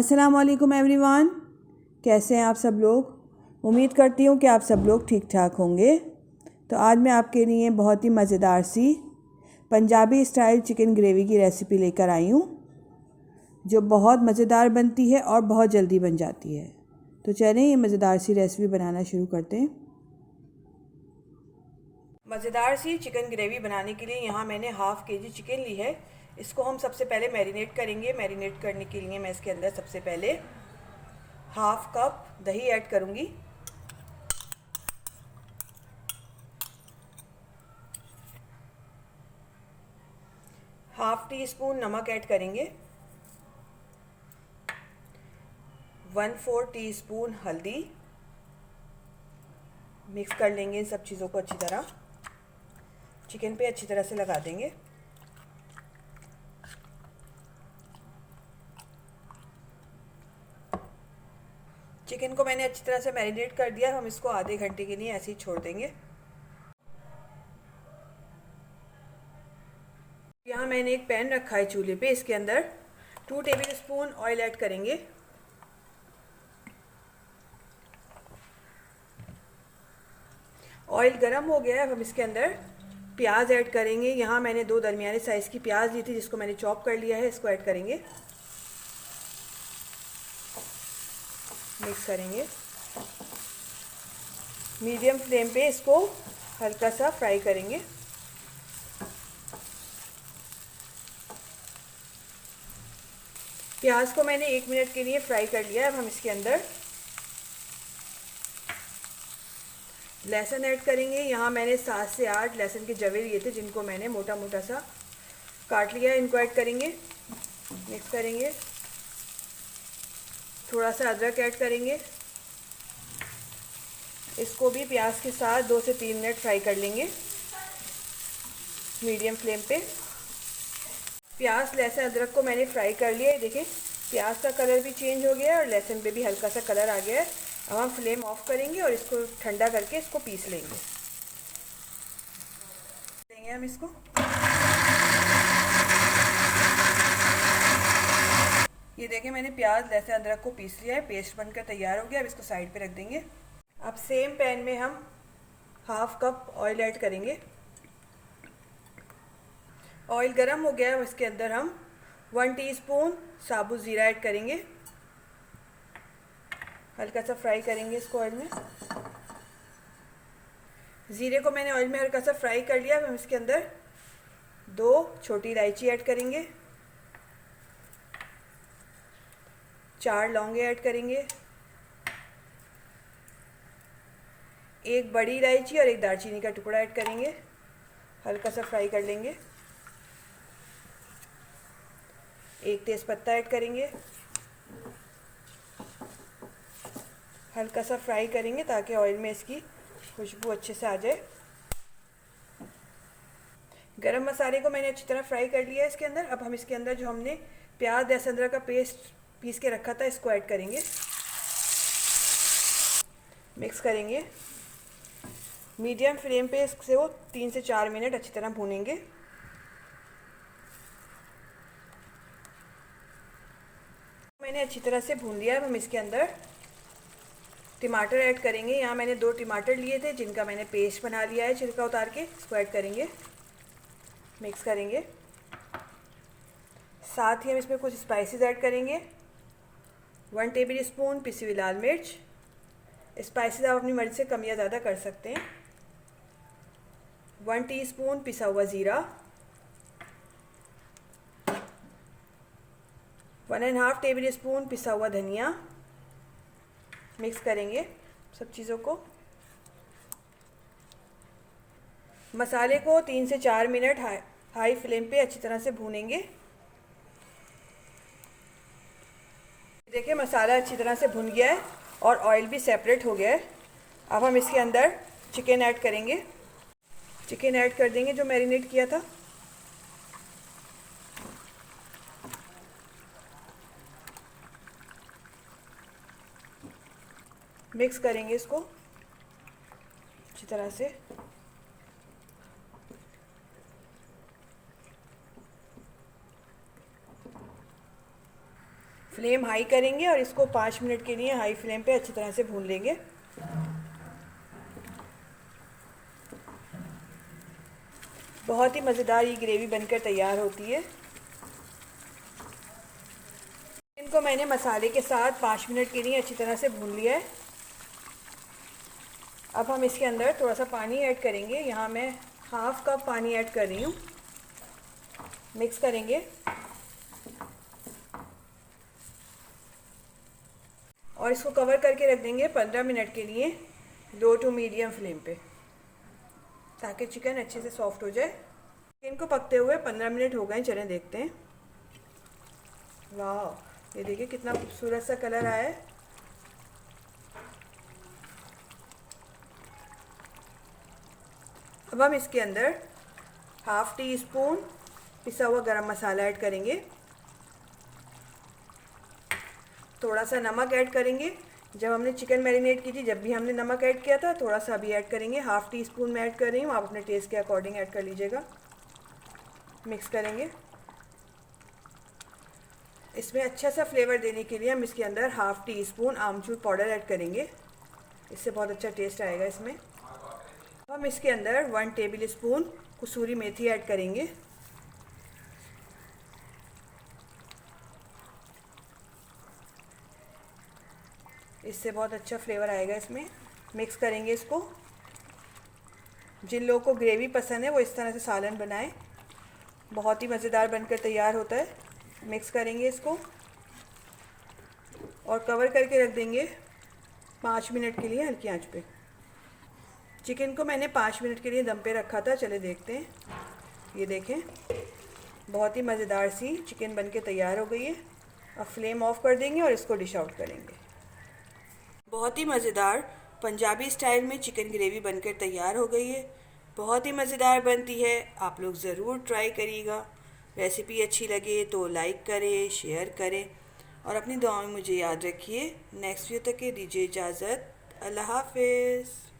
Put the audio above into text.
अस्सलाम वालेकुम एवरीवन, कैसे हैं आप सब लोग। उम्मीद करती हूँ कि आप सब लोग ठीक ठाक होंगे। तो आज मैं आपके लिए बहुत ही मज़ेदार सी पंजाबी स्टाइल चिकन ग्रेवी की रेसिपी लेकर आई हूँ, जो बहुत मज़ेदार बनती है और बहुत जल्दी बन जाती है। तो चलें ये मज़ेदार सी रेसिपी बनाना शुरू करते हैं। मज़ेदार सी चिकन ग्रेवी बनाने के लिए यहाँ मैंने हाफ़ केजी चिकन ली है। इसको हम सबसे पहले मैरिनेट करेंगे। मैरिनेट करने के लिए मैं इसके अंदर सबसे पहले हाफ़ कप दही ऐड करूँगी। हाफ़ टी स्पून नमक ऐड करेंगे। 1/4 टीस्पून हल्दी। मिक्स कर लेंगे इन सब चीज़ों को अच्छी तरह, चिकन पे अच्छी तरह से लगा देंगे। चिकन को मैंने अच्छी तरह से मैरिनेट कर दिया। हम इसको आधे घंटे के लिए ऐसे ही छोड़ देंगे। यहाँ मैंने एक पैन रखा है चूल्हे पे। इसके अंदर 2 टेबल स्पून ऑयल ऐड करेंगे। ऑयल गर्म हो गया है। अब हम इसके अंदर प्याज ऐड करेंगे। यहाँ मैंने 2 दरमियाने साइज़ की प्याज ली थी, जिसको मैंने चॉप कर लिया है। इसको ऐड करेंगे, मिक्स करेंगे। मीडियम फ्लेम पे इसको हल्का सा फ्राई करेंगे। प्याज को मैंने 1 मिनट के लिए फ्राई कर लिया। अब हम इसके अंदर लहसुन ऐड करेंगे। यहाँ मैंने 7 से 8 लहसुन के जवे लिए थे, जिनको मैंने मोटा मोटा सा काट लिया है। इनको ऐड करेंगे, मिक्स करेंगे। थोड़ा सा अदरक ऐड करेंगे। इसको भी प्याज के साथ 2 से 3 मिनट फ्राई कर लेंगे मीडियम फ्लेम पे। प्याज लहसुन अदरक को मैंने फ्राई कर लिया है। देखिए प्याज का कलर भी चेंज हो गया है और लहसुन पे भी हल्का सा कलर आ गया है। अब हम फ्लेम ऑफ करेंगे और इसको ठंडा करके इसको पीस लेंगे। हम इसको ये देखें, मैंने प्याज लहसुन अदरक को पीस लिया है। पेस्ट बनकर तैयार हो गया। अब इसको साइड पे रख देंगे। अब सेम पैन में हम हाफ कप ऑयल ऐड करेंगे। ऑयल गर्म हो गया है। इसके अंदर हम 1 टीस्पून साबुत ज़ीरा ऐड करेंगे। हल्का सा फ्राई करेंगे इसको ऑयल में। ज़ीरे को मैंने ऑयल में हल्का सा फ्राई कर लिया। अब हम इसके अंदर 2 छोटी इलायची ऐड करेंगे, 4 लौंगे ऐड करेंगे, 1 बड़ी इलायची और 1 दालचीनी का टुकड़ा ऐड करेंगे। हल्का सा फ्राई कर लेंगे। 1 तेज़पत्ता ऐड करेंगे। हल्का सा फ्राई करेंगे ताकि ऑयल में इसकी खुशबू अच्छे से आ जाए। गरम मसाले को मैंने अच्छी तरह फ्राई कर लिया है इसके अंदर। अब हम इसके अंदर जो हमने प्याज लहसुन अदरक का पेस्ट पीस के रखा था, इसको ऐड करेंगे, मिक्स करेंगे। मीडियम फ्लेम पे इससे वो 3 से 4 मिनट अच्छी तरह भूनेंगे। मैंने अच्छी तरह से भून लिया। अब हम इसके अंदर टमाटर ऐड करेंगे। यहाँ मैंने 2 टमाटर लिए थे, जिनका मैंने पेस्ट बना लिया है छिलका उतार के। इसको ऐड करेंगे, मिक्स करेंगे। साथ ही हम इसमें कुछ स्पाइसेस ऐड करेंगे। 1 टेबल स्पून पिसी हुई लाल मिर्च। स्पाइसेस आप अपनी मर्ज़ी से कम या ज़्यादा कर सकते हैं। 1 टीस्पून पिसा हुआ ज़ीरा। 1.5 टेबल स्पून पिसा हुआ धनिया। मिक्स करेंगे सब चीज़ों को। मसाले को 3 से 4 मिनट हाई फ्लेम पे अच्छी तरह से भूनेंगे। देखिए मसाला अच्छी तरह से भुन गया है और ऑयल भी सेपरेट हो गया है। अब हम इसके अंदर चिकन ऐड करेंगे। चिकन ऐड कर देंगे जो मैरिनेट किया था। मिक्स करेंगे इसको अच्छी तरह से। फ्लेम हाई करेंगे और इसको 5 मिनट के लिए हाई फ्लेम पे अच्छी तरह से भून लेंगे। बहुत ही मज़ेदार ये ग्रेवी बनकर तैयार होती है। इनको मैंने मसाले के साथ 5 मिनट के लिए अच्छी तरह से भून लिया है। अब हम इसके अंदर थोड़ा सा पानी ऐड करेंगे। यहाँ मैं हाफ कप पानी ऐड कर रही हूँ। मिक्स करेंगे और इसको कवर करके रख देंगे 15 मिनट के लिए लो टू मीडियम फ्लेम पे, ताकि चिकन अच्छे से सॉफ्ट हो जाए। चिकन को पकते हुए 15 मिनट हो गए, चलें देखते हैं। वाह, ये देखिए कितना खूबसूरत सा कलर आया है। अब हम इसके अंदर हाफ टी स्पून पिसा हुआ गरम मसाला ऐड करेंगे। थोड़ा सा नमक ऐड करेंगे। जब हमने चिकन मैरिनेट की थी, जब भी हमने नमक ऐड किया था, थोड़ा सा अभी ऐड करेंगे। हाफ टी स्पून मैं ऐड कर रही हूँ, आप अपने टेस्ट के अकॉर्डिंग ऐड कर लीजिएगा। मिक्स करेंगे। इसमें अच्छा सा फ्लेवर देने के लिए हम इसके अंदर हाफ टी स्पून आमचूर पाउडर ऐड करेंगे। इससे बहुत अच्छा टेस्ट आएगा इसमें। हम इसके अंदर 1 टेबल स्पून कसूरी मेथी ऐड करेंगे। इससे बहुत अच्छा फ्लेवर आएगा इसमें। मिक्स करेंगे इसको। जिन लोगों को ग्रेवी पसंद है वो इस तरह से सालन बनाएं, बहुत ही मज़ेदार बनकर तैयार होता है। मिक्स करेंगे इसको और कवर करके रख देंगे 5 मिनट के लिए हल्की आंच पे। चिकन को मैंने 5 मिनट के लिए दम पे रखा था, चले देखते हैं। ये देखें, बहुत ही मज़ेदार सी चिकन बनके तैयार हो गई है। अब फ्लेम ऑफ कर देंगे और इसको डिश आउट करेंगे। बहुत ही मज़ेदार पंजाबी स्टाइल में चिकन ग्रेवी बनकर तैयार हो गई है। बहुत ही मज़ेदार बनती है, आप लोग ज़रूर ट्राई करिएगा। रेसिपी अच्छी लगे तो लाइक करें, शेयर करें और अपनी दुआओं में मुझे याद रखिए। नेक्स्ट वीडियो तक के दीजिए इजाज़त। अल्लाह हाफ़िज़।